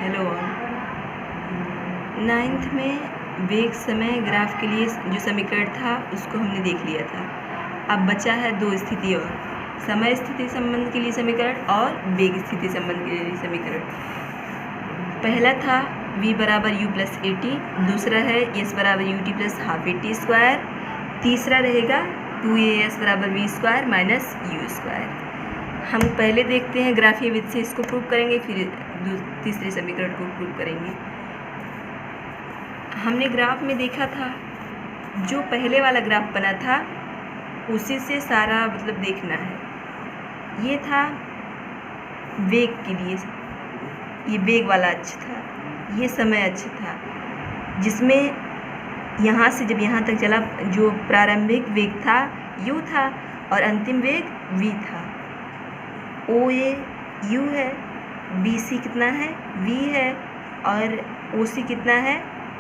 Hello all. Ninth में वेग समय ग्राफ के लिए जो समीकरण था उसको हमने देख लिया था। अब बचा है दो स्थिति और, समय स्थिति संबंध के लिए समीकरण और वेग स्थिति संबंध के लिए समीकरण। पहला था v बराबर u प्लस ए टी, दूसरा है s बराबर u T plus half A T square, तीसरा रहेगा 2as बराबर v square minus u square. हम पहले देखते हैं ग्राफीय विधि से इसको प्रूव करेंगे, फिर तीसरे समीकरण को प्रूव करेंगे। हमने ग्राफ में देखा था, जो पहले वाला ग्राफ बना था उसी से सारा मतलब देखना है। ये था वेग के लिए, ये वेग वाला अक्ष था, ये समय अक्ष था, जिसमें यहाँ से जब यहाँ तक चला जो प्रारंभिक वेग था u था और अंतिम वेग v था। ओ ए u है, बी सी कितना है v है और ओ सी कितना है,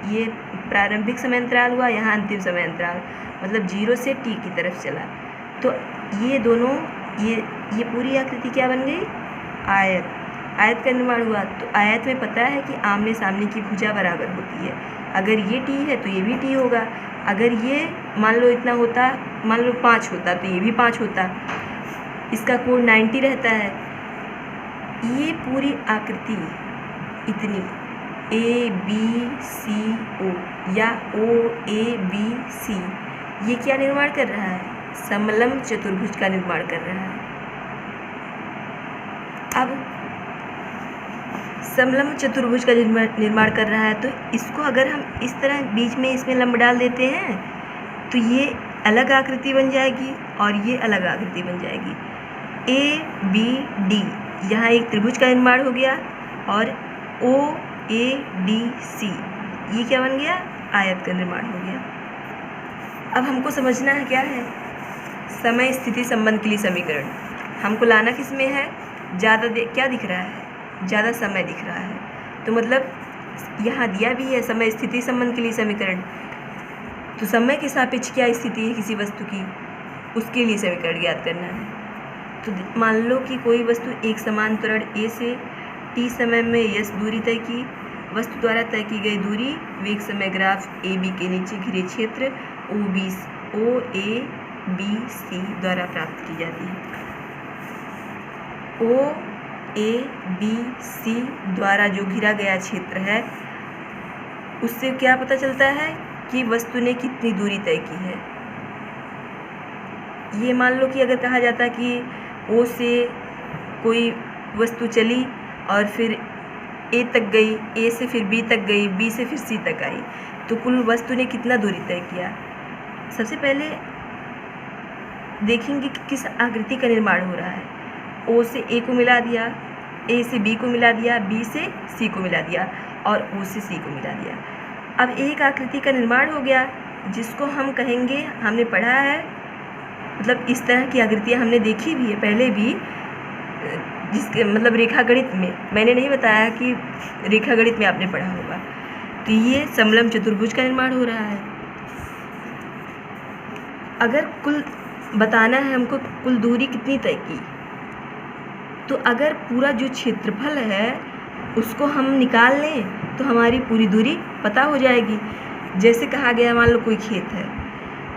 ये प्रारंभिक समय अंतराल हुआ, यहाँ अंतिम समय अंतराल, मतलब 0 से t की तरफ चला। तो ये दोनों ये पूरी आकृति क्या बन गई, आयत। आयत का निर्माण हुआ। तो आयत में पता है कि आमने सामने की भुजा बराबर होती है। अगर ये t है तो ये भी t होगा। अगर ये मान लो इतना होता, मान लो 5 होता तो ये भी 5 होता। इसका कोण 90 रहता है। ये पूरी आकृति इतनी ए बी सी ओ या ओ ए बी सी, ये क्या निर्माण कर रहा है, समलंब चतुर्भुज का निर्माण कर रहा है। अब समलंब चतुर्भुज का निर्माण कर रहा है, तो इसको अगर हम इस तरह बीच में इसमें लंब डाल देते हैं तो ये अलग आकृति बन जाएगी और ये अलग आकृति बन जाएगी। ए बी डी, यहाँ एक त्रिभुज का निर्माण हो गया, और ओ ए डी सी, ये क्या बन गया, आयत का निर्माण हो गया। अब हमको समझना है क्या है, समय स्थिति संबंध के लिए समीकरण। हमको लाना किस में है, ज़्यादा क्या दिख रहा है, ज़्यादा समय दिख रहा है। तो मतलब यहाँ दिया भी है समय स्थिति संबंध के लिए समीकरण, तो समय के सापेक्ष क्या स्थिति है किसी वस्तु की, उसके लिए समीकरण ज्ञात करना है। तो मान लो कि कोई वस्तु एक समान त्वरण a से t समय में s दूरी तय की, वस्तु द्वारा तय की गई दूरी वेग समय ग्राफ ए बी के नीचे घिरे क्षेत्र ओ ए बी सी द्वारा प्राप्त की जाती है। ओ ए बी सी द्वारा जो घिरा गया क्षेत्र है, उससे क्या पता चलता है कि वस्तु ने कितनी दूरी तय की है। ये मान लो कि अगर कहा जाता कि ओ से कोई वस्तु चली और फिर ए तक गई, ए से फिर बी तक गई, बी से फिर सी तक आई, तो कुल वस्तु ने कितना दूरी तय किया। सबसे पहले देखेंगे कि किस आकृति का निर्माण हो रहा है। ओ से ए को मिला दिया, ए से बी को मिला दिया, बी से सी को मिला दिया और ओ से सी को मिला दिया। अब एक आकृति का निर्माण हो गया, जिसको हम कहेंगे, हमने पढ़ा है, मतलब इस तरह की आकृतियाँ हमने देखी भी है पहले भी, जिसके मतलब रेखागणित में, मैंने नहीं बताया कि रेखागणित में आपने पढ़ा होगा। तो ये समलंब चतुर्भुज का निर्माण हो रहा है। अगर कुल बताना है हमको कुल दूरी कितनी तय की, तो अगर पूरा जो क्षेत्रफल है उसको हम निकाल लें तो हमारी पूरी दूरी पता हो जाएगी। जैसे कहा गया, मान लो कोई खेत है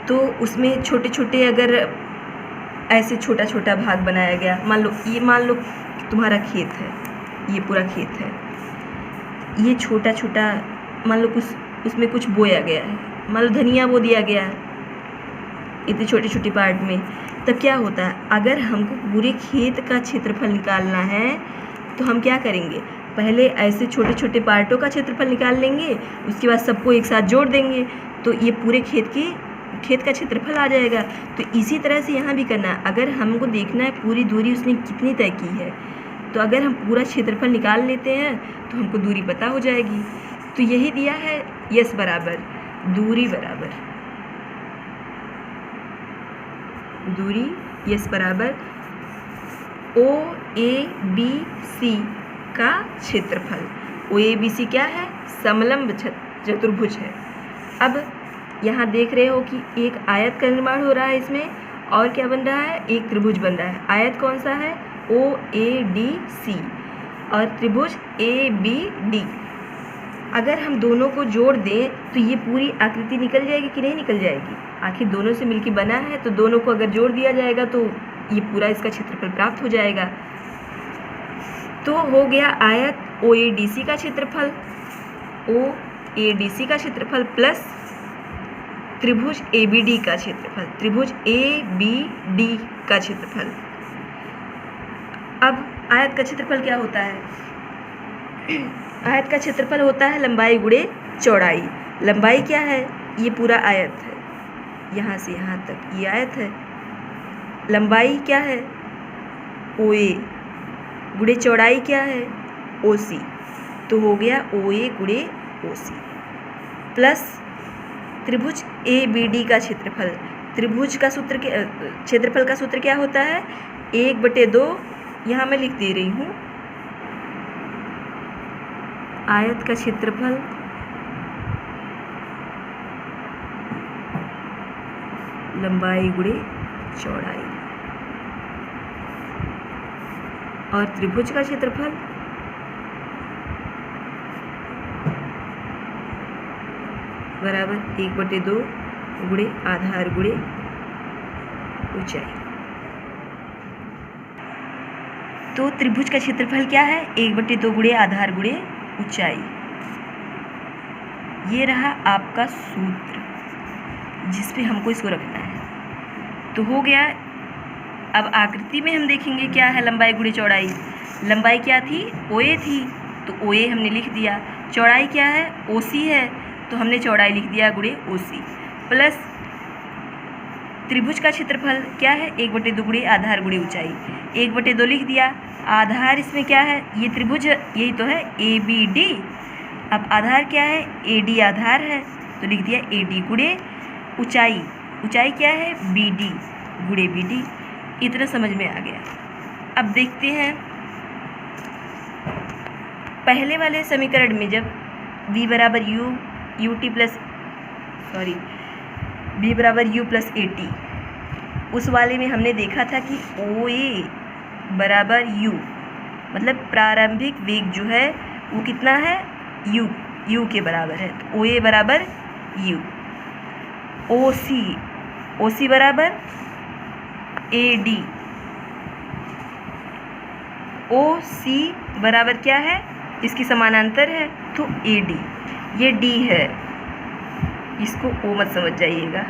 तो उसमें छोटे छोटे, अगर ऐसे छोटा छोटा भाग बनाया गया, मान लो तुम्हारा खेत है, ये पूरा खेत है, ये छोटा छोटा मान लो कुछ उसमें कुछ बोया गया है, मान लो धनिया बो दिया गया है इतने छोटे छोटे पार्ट में। तब क्या होता है, अगर हमको पूरे खेत का क्षेत्रफल निकालना है तो हम क्या करेंगे, पहले ऐसे छोटे छोटे पार्टों का क्षेत्रफल निकाल लेंगे, उसके बाद सबको एक साथ जोड़ देंगे तो ये पूरे खेत का क्षेत्रफल आ जाएगा। तो इसी तरह से यहाँ भी करना है। अगर हमको देखना है पूरी दूरी उसने कितनी तय की है, तो अगर हम पूरा क्षेत्रफल निकाल लेते हैं तो हमको दूरी पता हो जाएगी। तो यही दिया है, यस बराबर दूरी बराबर यस बराबर ओ ए बी सी का क्षेत्रफल। ओ ए बी सी क्या है, समलंब चतुर्भुज है। अब यहाँ देख रहे हो कि एक आयत का निर्माण हो रहा है इसमें, और क्या बन रहा है, एक त्रिभुज बन रहा है। आयत कौन सा है, ओ ए डी सी। और त्रिभुज ABD। अगर हम दोनों को जोड़ दें तो ये पूरी आकृति निकल जाएगी कि नहीं निकल जाएगी? आखिर दोनों से मिलकर बना है, तो दोनों को अगर जोड़ दिया जाएगा तो ये पूरा इसका क्षेत्रफल प्राप्त हो जाएगा। तो हो गया आयत OADC का क्षेत्रफल, OADC का क्षेत्रफल प्लस त्रिभुज ABD का क्षेत्रफल, त्रिभुज ABD का क्षेत्रफल। अब आयत का क्षेत्रफल क्या होता है? आयत का क्षेत्रफल होता है लंबाई गुणे चौड़ाई। लंबाई क्या है? ये पूरा आयत है, यहाँ से यहाँ तक ये आयत है। लंबाई क्या है? OA गुणे चौड़ाई क्या है? OC। तो हो गया OA गुणे OC प्लस त्रिभुज ABD का क्षेत्रफल। त्रिभुज का सूत्र के क्षेत्रफल का सूत्र क्या होता है? 1/2, यहाँ मैं लिख दे रही हूँ, आयत का क्षेत्रफल लंबाई गुणे चौड़ाई और त्रिभुज का क्षेत्रफल बराबर 1/2 गुणे आधार गुणे ऊंचाई। तो त्रिभुज का क्षेत्रफल क्या है? 1/2 गुणे आधार गुणे ऊंचाई। ये रहा आपका सूत्र जिस पे हमको इसको रखना है। तो हो गया। अब आकृति में हम देखेंगे क्या है लंबाई गुणे चौड़ाई। लंबाई क्या थी? OA थी, तो OA हमने लिख दिया। चौड़ाई क्या है? OC है, तो हमने चौड़ाई लिख दिया गुणे OC प्लस त्रिभुज का क्षेत्रफल क्या है? 1/2 गुणे आधार गुणे ऊंचाई। 1/2 लिख दिया। आधार इसमें क्या है? ये त्रिभुज यही तो है ABD। अब आधार क्या है? AD आधार है, तो लिख दिया AD गुणे ऊंचाई। ऊंचाई क्या है? BD गुणे BD। इतना समझ में आ गया। अब देखते हैं पहले वाले समीकरण में जब V बराबर UT प्लस V बराबर U प्लस AT, उस वाले में हमने देखा था कि OA बराबर U, मतलब प्रारंभिक वेग जो है वो कितना है? U के बराबर है, तो OA बराबर U। OC बराबर AD। OC बराबर क्या है? इसकी समानांतर है, तो AD। ये D है, इसको O मत समझ जाइएगा।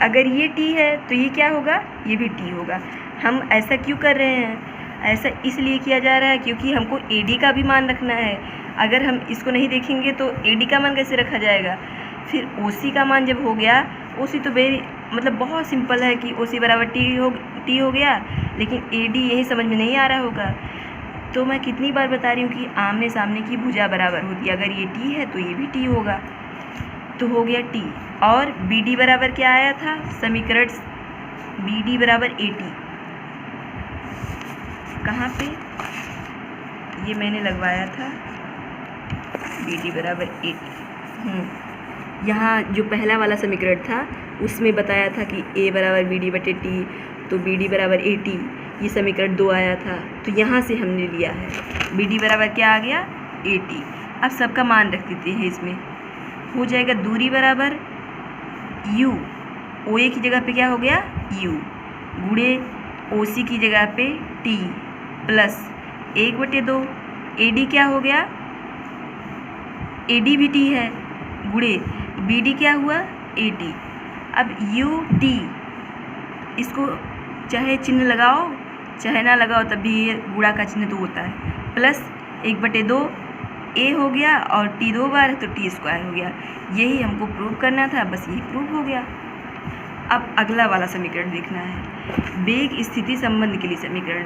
अगर ये T है तो ये क्या होगा? ये भी T होगा। हम ऐसा क्यों कर रहे हैं? ऐसा इसलिए किया जा रहा है क्योंकि हमको AD का भी मान रखना है। अगर हम इसको नहीं देखेंगे तो AD का मान कैसे रखा जाएगा? फिर OC का मान जब हो गया, OC तो मतलब बहुत सिंपल है कि OC बराबर T हो गया, लेकिन AD यही समझ में नहीं आ रहा होगा। तो मैं कितनी बार बता रही हूँ कि आमने सामने की भुजा बराबर होती है। अगर ये T है तो ये भी T होगा, तो हो गया T। और BD बराबर क्या आया था? समीकरण BD बराबर AT। कहाँ पे? ये मैंने लगवाया था, BD बराबर AT। यहाँ जो पहला वाला समीकरण था उसमें बताया था कि A बराबर BD/T, तो BD बराबर AT। ये समीकरण 2 आया था, तो यहाँ से हमने लिया है BD बराबर क्या आ गया? AT। अब सबका मान रख देते हैं, इसमें हो जाएगा दूरी बराबर U। OA की जगह पे क्या हो गया? U गुणे OC की जगह पे T प्लस 1/2। AD क्या हो गया? AD भी T है, गुणे BD क्या हुआ? AT। अब UT, इसको चाहे चिन्ह लगाओ चाहे ना लगाओ, तब भी ये गुणा का चिन्ह तो होता है, प्लस 1/2 A हो गया और T 2 बार है तो T² हो गया। यही हमको प्रूव करना था, बस यही प्रूव हो गया। अब अगला वाला समीकरण देखना है, वेग स्थिति संबंध के लिए समीकरण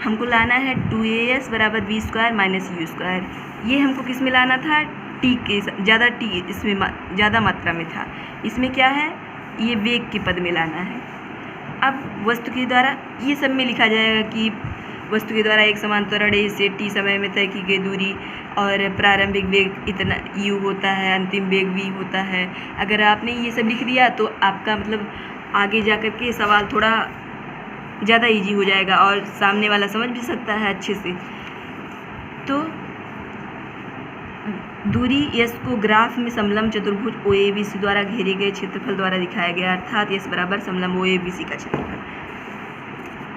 हमको लाना है 2AS बराबर V² माइनस U²। ये हमको किस में लाना था? T के ज़्यादा, T इसमें ज़्यादा मात्रा में था। इसमें क्या है? ये वेग के पद में लाना है। अब वस्तु के द्वारा ये सब में लिखा जाएगा कि वस्तु के द्वारा एक समांतर से T समय में तय की गई दूरी और प्रारंभिक वेग इतना U होता है, अंतिम वेग V होता है। अगर आपने ये सब लिख दिया तो आपका मतलब आगे जा कर के सवाल थोड़ा ज़्यादा इजी हो जाएगा और सामने वाला समझ भी सकता है अच्छे से। तो दूरी यस को ग्राफ में समलंब चतुर्भुज OABC द्वारा घेरे गए क्षेत्रफल द्वारा दिखाया गया, अर्थात यस बराबर समलंब OABC का क्षेत्रफल।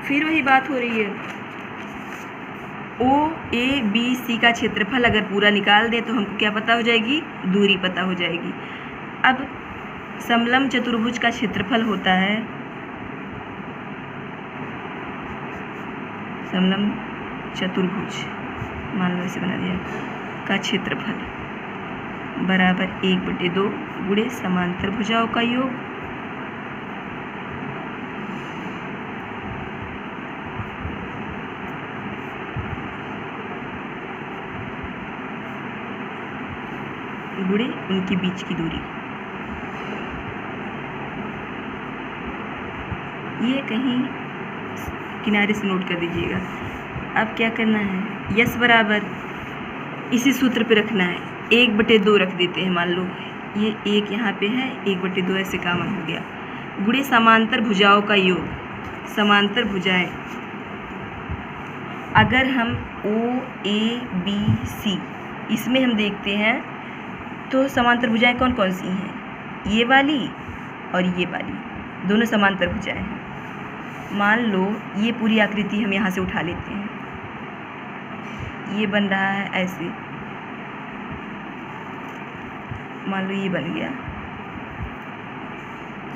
फिर वही बात हो रही है, OABC का क्षेत्रफल अगर पूरा निकाल दें तो हमको क्या पता हो जाएगी, दूरी पता हो जाएगी। अब समलंब चतुर्भुज का क्षेत्रफल होता है, समलंब चतुर्भुज मान लो इसे बना दिया का क्षेत्रफल बराबर 1/2 गुणे समांतर भुजाओं का योग गुणे उनके बीच की दूरी। ये कहीं किनारे से नोट कर दीजिएगा। अब क्या करना है, यस बराबर इसी सूत्र पे रखना है, 1/2 रख देते हैं। मान लो ये 1 यहाँ पे है, 1/2 ऐसे कॉमन हो गया, गुणे समांतर भुजाओं का योग। समांतर भुजाएं अगर हम OABC इसमें हम देखते हैं तो समांतर भुजाएं कौन कौन सी हैं, ये वाली और ये वाली, दोनों समांतर भुजाएं हैं। मान लो ये पूरी आकृति हम यहाँ से उठा लेते हैं, ये बन रहा है ऐसे, मान लो ये बन गया,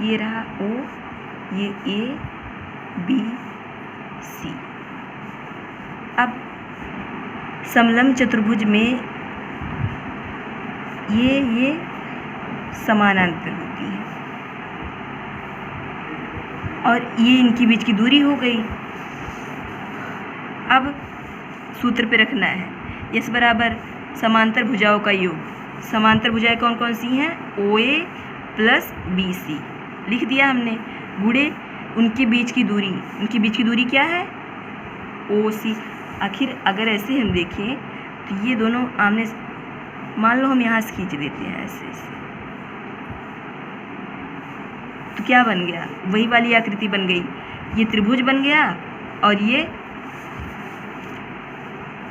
ये रहा O, ये ABC। अब समलंब चतुर्भुज में ये समानांतर होती है और ये इनकी बीच की दूरी हो गई। अब सूत्र पे रखना है, यस बराबर समांतर भुजाओं का योग। समांतर भुजाएं कौन कौन सी हैं, OA प्लस BC लिख दिया हमने, गुणे उनके बीच की दूरी। उनकी बीच की दूरी क्या है, OC। आखिर अगर ऐसे हम देखें तो ये दोनों आमने, मान लो हम यहाँ से खींच देते हैं ऐसे ऐसे, तो क्या बन गया, वही वाली आकृति बन गई, ये त्रिभुज बन गया और ये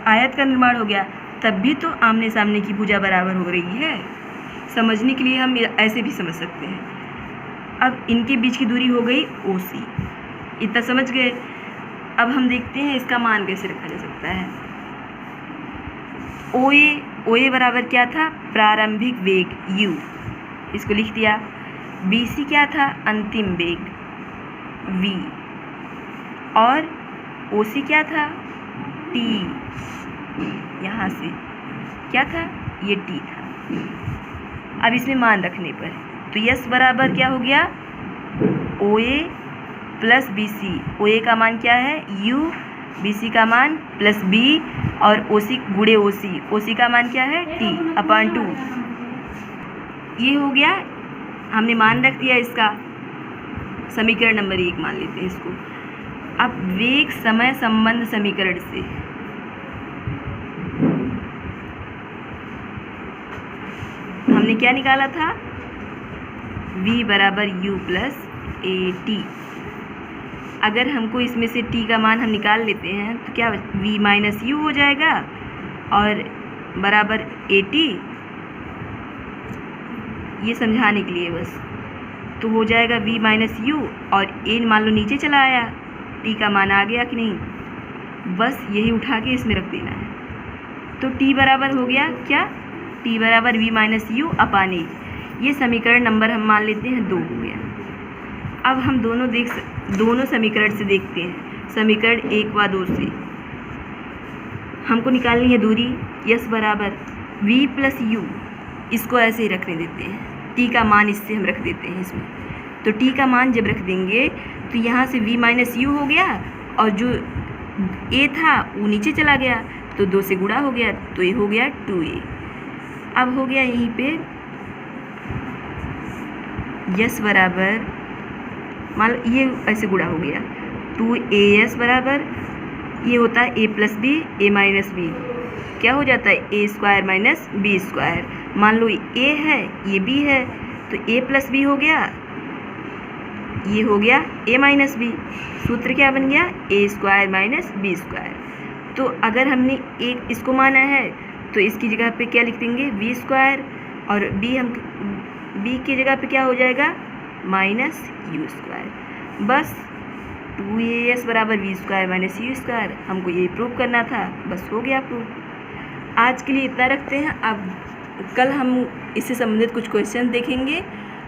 आयत का निर्माण हो गया। तब भी तो आमने सामने की भुजा बराबर हो रही है। समझने के लिए हम ऐसे भी समझ सकते हैं। अब इनके बीच की दूरी हो गई OC, इतना समझ गए। अब हम देखते हैं इसका मान कैसे रखा जा सकता है। OA बराबर क्या था, प्रारंभिक वेग U, इसको लिख दिया। BC क्या था, अंतिम वेग V, और OC क्या था, T, यहाँ से क्या था, ये T था। अब इसमें मान रखने पर तो यस बराबर क्या हो गया, OA प्लस BC। OA का मान क्या है, U, BC का मान प्लस B और OC गुणे OC। OC का मान क्या है, T/2। ये हो गया, हमने मान रख दिया इसका। समीकरण नंबर 1 मान लेते हैं इसको। अब वेग समय संबंध समीकरण से हमने क्या निकाला था, V बराबर U प्लस AT। अगर हमको इसमें से T का मान हम निकाल लेते हैं तो क्या V माइनस U हो जाएगा और बराबर AT। ये समझाने के लिए बस, तो हो जाएगा V माइनस U और A मान लो नीचे चला आया, T का मान आ गया कि नहीं, बस यही उठा के इसमें रख देना है। तो T बराबर हो गया क्या, T बराबर V minus U upon A। ये समीकरण नंबर हम मान लेते हैं 2 हो गया। अब हम दोनों समीकरण से देखते हैं, समीकरण 1 व 2 से हमको निकालनी है दूरी। यस बराबर V प्लस U, इसको ऐसे ही रखने देते हैं, T का मान इससे हम रख देते हैं इसमें। तो T का मान जब रख देंगे तो यहाँ से V माइनस U हो गया और जो A था वो नीचे चला गया तो 2 से गुणा हो गया, तो ये हो गया 2A। अब हो गया यहीं पे यस बराबर, मान लो ये ऐसे गुणा हो गया, 2AS बराबर ये होता है A plus B, A minus B, क्या हो जाता है A square minus B square. मान लो A है, ये B है, तो A प्लस B हो गया, ये हो गया a माइनस बी। सूत्र क्या बन गया? ए स्क्वायर माइनस बी स्क्वायर। तो अगर हमने एक इसको माना है तो इसकी जगह पे क्या लिख देंगे? वी स्क्वायर, और बी की जगह पे क्या हो जाएगा? Minus U square. बस 2as बराबर V square minus U square, हमको ये प्रूव करना था, बस हो गया प्रूव। आज के लिए इतना रखते हैं। अब कल हम इससे संबंधित कुछ क्वेश्चन देखेंगे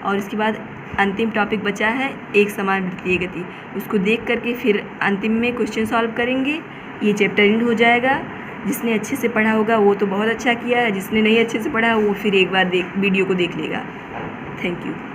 और इसके बाद अंतिम टॉपिक बचा है एक समान वृत्तीय गति, उसको देख करके फिर अंतिम में क्वेश्चन सॉल्व करेंगे। ये चैप्टर एंड हो जाएगा। जिसने अच्छे से पढ़ा होगा वो तो बहुत अच्छा किया है, जिसने नहीं अच्छे से पढ़ा वो फिर एक बार वीडियो को देख लेगा। Thank you.